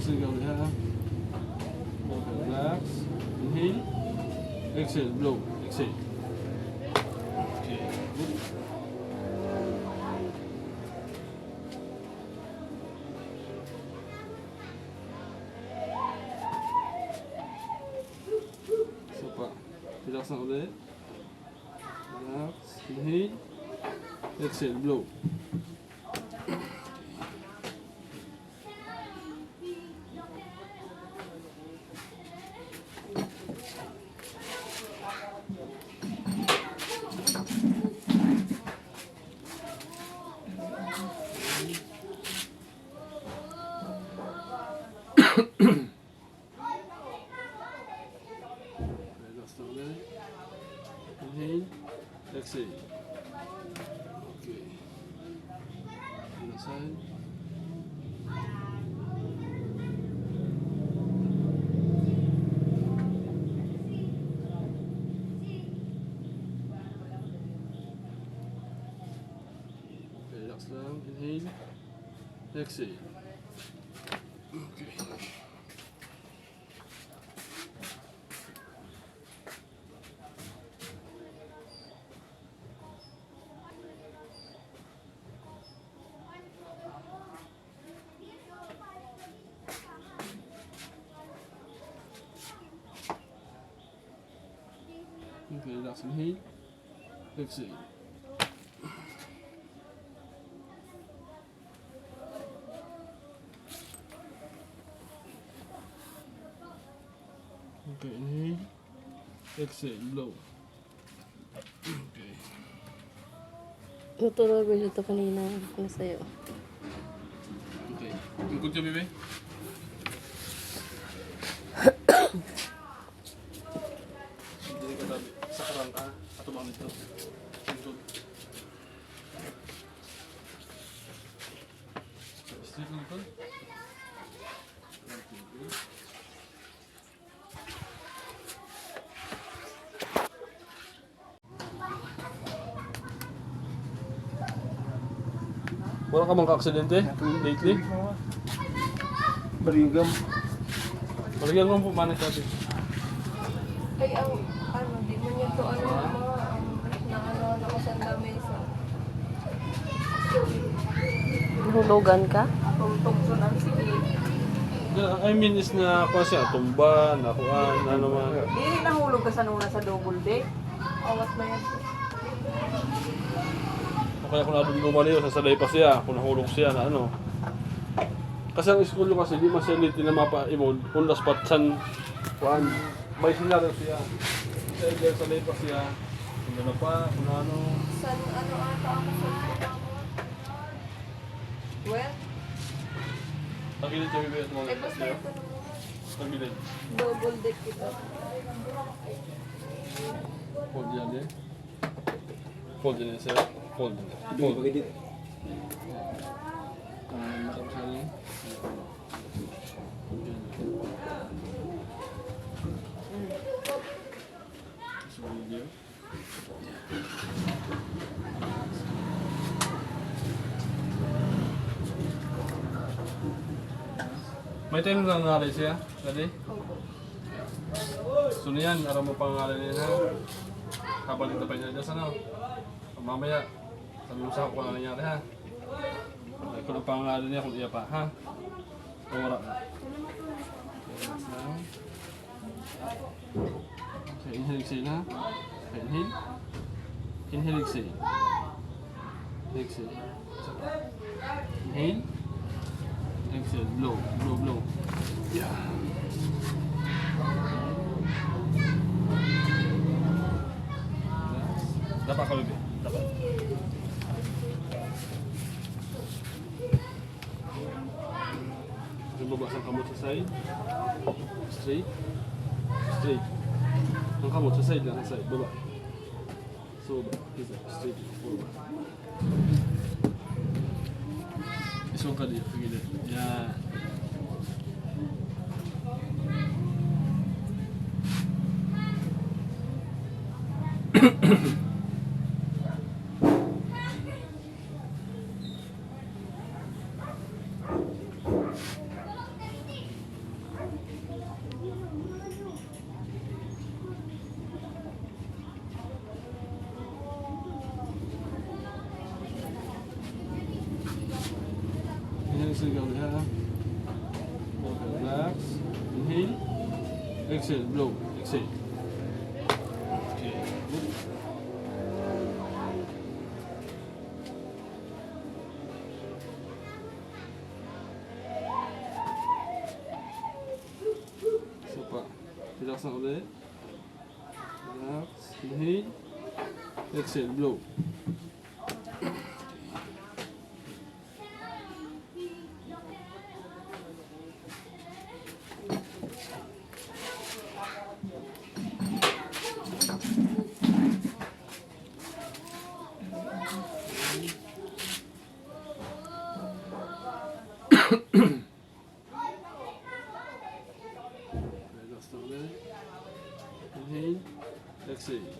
Exhale ka ulit ha. Okay, relax. Inhale. Exhale, blow. Exhale. Okay, good. So pa. Relax na ulit. Relax. Inhale. Exhale, blow. Relax na ulit. Inhale. Exhale. Okay. Other side. Okay, relax lang. Inhale. Exhale. Okay. Okay, relax. Inhale. Exhale. Okay, inhale. Exhale. Blow. Okay. Naturo ko ito kanina. Ano sa'yo? Okay. Ikot ka, bebe. Hindi ka tabi. Sa karang ka. Atubang nito. Ikot. Straight lang ito. Wala ka bang ka-aksidente lately? Barigam. Palagyan mo po paano sabi. Ay, ano, di mo niya to, na ako sa lamesa. Hulugan ka? Tugtog ng sige. I mean is na ako siya, tumba, nakuan, ano man. Di nahulog ka sa nuna sa double deck. Awas na yan. O kaya kung nadumduman niyo, sasalay pa siya, kung nahulog siya na ano. Kasi ang school yung kasi, di masaliti na mapa-imod, kung daspatsan, kuan, may sinaro siya. Kasi dahil salay pa siya, kung ano pa, kung ano. San, ano ata ako sa well, Tagilid siya, bibigyan mo. eh basta ito naman. Tagilid. Double deck ito. Fold yan eh. Fold yan eh, sir. Fold. Fold. Fold. Makapasali. So, video. May time na nangyari siya, dali? So niyan, aram mo pangalan niya ha. Habang dito pa niya dyan sa ano. Mamaya, sabi mo sa ako kung ano nangyari ha. Kung ang pangalan niya, kung iya pa ha. Ora na. Okay, inhale, exhale ha. Okay, inhale. Inhale, exhale. Exhale. Inhale. Exhale, blow, blow, blow. Yeah. Dapat ka bebe. Dapat. Yung baba sa kamot sa side. Straight. Straight. Ang kamot sa side lang, sa side. Baba. So, baba. Straight. Baba. Isong ka dito. Pagilid. Yan. ikaw ulit ha. Okay, relax. Inhale. Exhale, blow. Exhale. Okay, good. So pa. Relax na ulit. Relax. Inhale. Exhale, blow. Relax na ulit. Inhale. Exhale.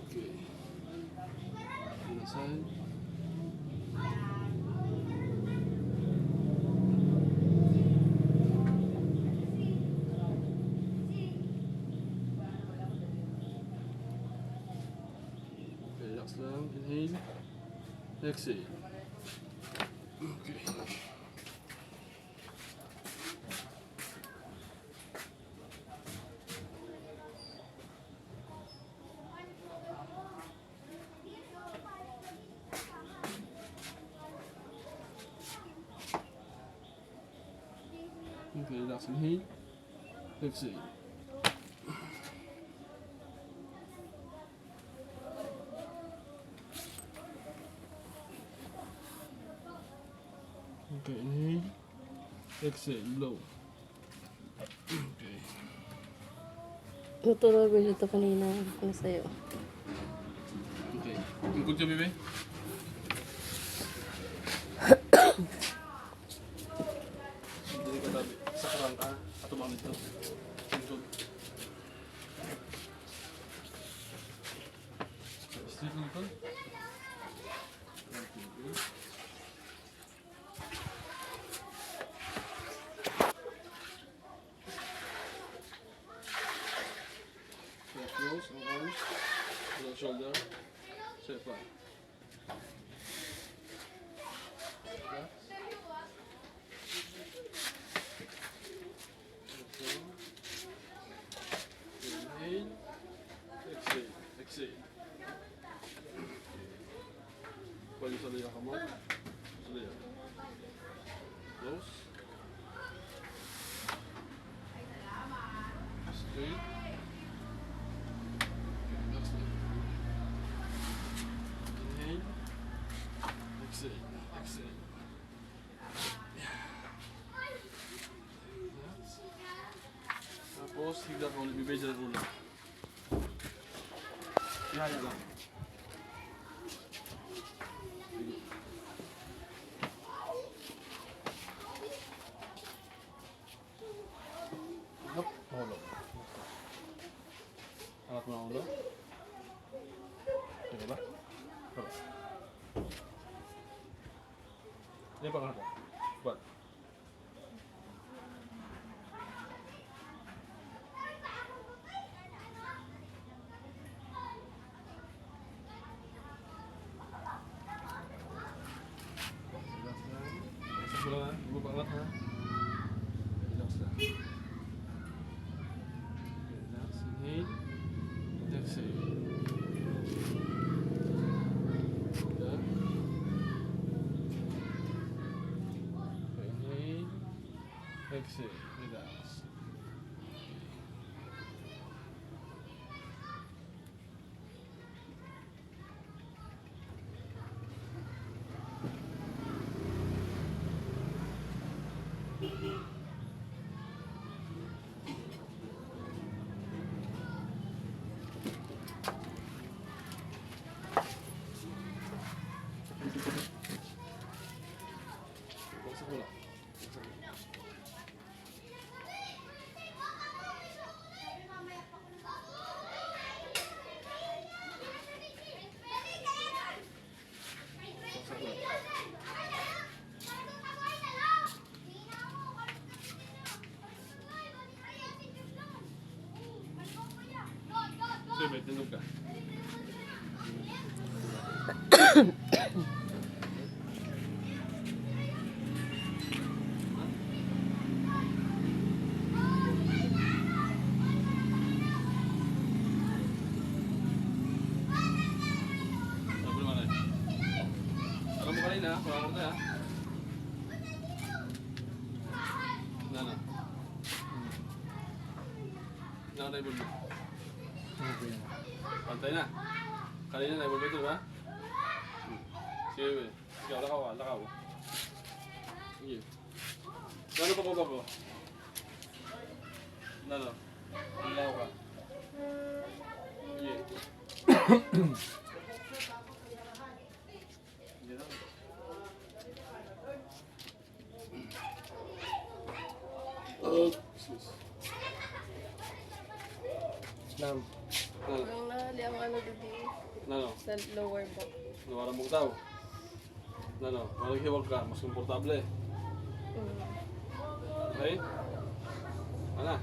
Okay. Other side. Okay, relax lang. Inhale. Exhale. Okay. Okay, relax. Inhale. Exhale. Okay, inhale. Exhale. Blow. Okay. Naturo ko ito kanina. Ano sa'yo? Okay. Ikot ka, bebe. Hindi ka tabi. Sa karang ka. At tumamit to. Ikot. Straight lang ito. Close, ang arms, the shoulder, step up. Relax. Inhale, exhale, exhale. Pwede sa liya ka mo. Sa liya. Close. Straight. Inhale, exhale, exhale. Relax. Tapos, higla ka ulit, bibay dyan ulit. Ihaya lang. Hop, ulo. Angat mo ang ulo. Teka ba? Teka. Ini pa ka. Bat. Relax lang. Relax lang ha. Ibu pa angat ha. Relax lang. Relax. Inhale. Exhale. Yeah. Inhale. Exhale. Relax. Bagsak mo lang. Bagsak mo. Bagsak mo lang. Sige, may tinog ka. Wala ko tayo, ha? Nana. Nana tayo bulbo. Pantay na. Kanina na bulbo ito, ha? Sige, ikaw, lakaw ka, lakaw. Sige. Nano pa ko? Nano? Lakaw ka. Sige. Hindi na. Excuse. Nam. Nano? Ang nahali ang ano dito Nano? sa lower back. Nawala mong tao. Nano? Malaghiwag ka, mas komportable. Mm. Okay? Ano?